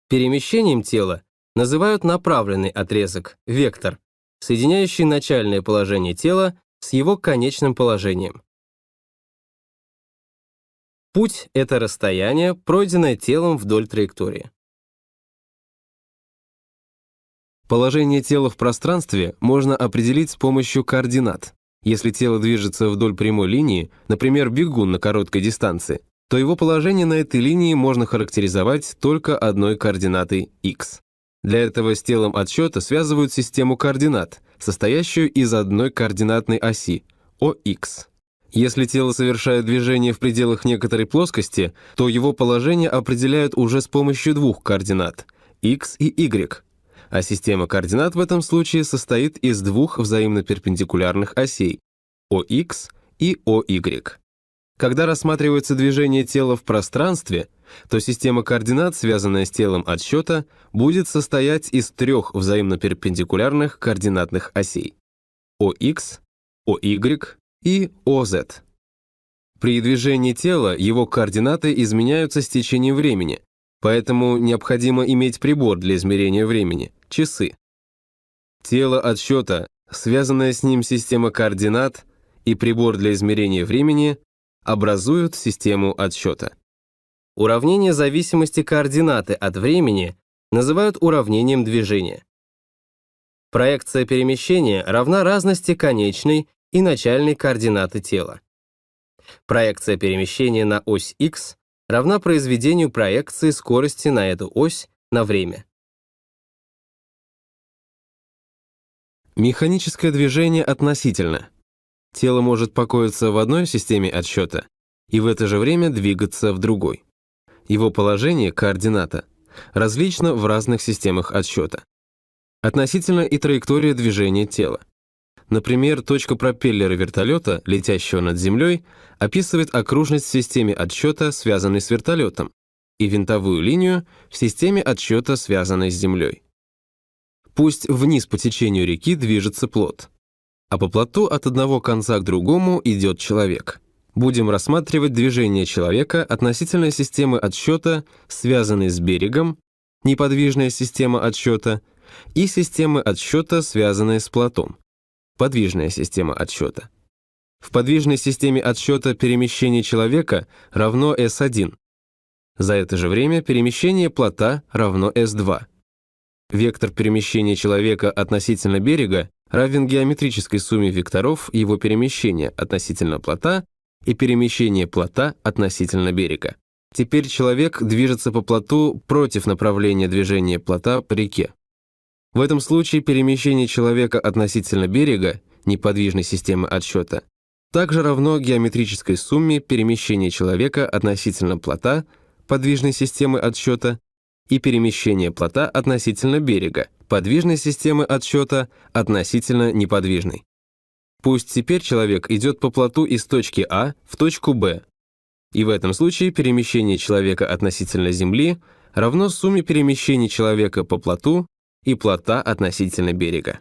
Перемещением тела называют направленный отрезок, вектор, соединяющий начальное положение тела с его конечным положением. Путь — это расстояние, пройденное телом вдоль траектории. Положение тела в пространстве можно определить с помощью координат. Если тело движется вдоль прямой линии, например, бегун на короткой дистанции, то его положение на этой линии можно характеризовать только одной координатой x. Для этого с телом отсчета связывают систему координат, состоящую из одной координатной оси – OX. Если тело совершает движение в пределах некоторой плоскости, то его положение определяют уже с помощью двух координат – x и y. А система координат в этом случае состоит из двух взаимно перпендикулярных осей – OX и OY. Когда рассматривается движение тела в пространстве, то система координат, связанная с телом отсчета, будет состоять из трех взаимно перпендикулярных координатных осей – OX, OY и OZ. При движении тела его координаты изменяются с течением времени, поэтому необходимо иметь прибор для измерения времени – часы. Тело отсчета, связанная с ним система координат и прибор для измерения времени образуют систему отсчета. Уравнение зависимости координаты от времени называют уравнением движения. Проекция перемещения равна разности конечной и начальной координаты тела. Проекция перемещения на ось x равна произведению проекции скорости на эту ось на время. Механическое движение относительно. Тело может покоиться в одной системе отсчета и в это же время двигаться в другой. Его положение, координата, различно в разных системах отсчета. Относительно и траектория движения тела. Например, точка пропеллера вертолета, летящего над землей, описывает окружность в системе отсчета, связанной с вертолетом, и винтовую линию в системе отсчета, связанной с землей. Пусть вниз по течению реки движется плот, а по плоту от одного конца к другому идет человек. Будем рассматривать движение человека относительно системы отсчета, связанной с берегом, неподвижная система отсчета, и системы отсчета, связанные с плотом, подвижная система отсчета. В подвижной системе отсчета перемещение человека равно S1. За это же время перемещение плота равно S2. Вектор перемещения человека относительно берега равен геометрической сумме векторов его перемещения относительно плота и перемещения плота относительно берега. Теперь человек движется по плоту против направления движения плота по реке. В этом случае перемещение человека относительно берега, неподвижной системы отсчета, также равно геометрической сумме перемещения человека относительно плота, подвижной системы отсчета, и перемещения плота относительно берега, подвижной системы отсчета относительно неподвижной. Пусть теперь человек идет по плоту из точки А в точку Б, и в этом случае перемещение человека относительно Земли равно сумме перемещений человека по плоту и плота относительно берега.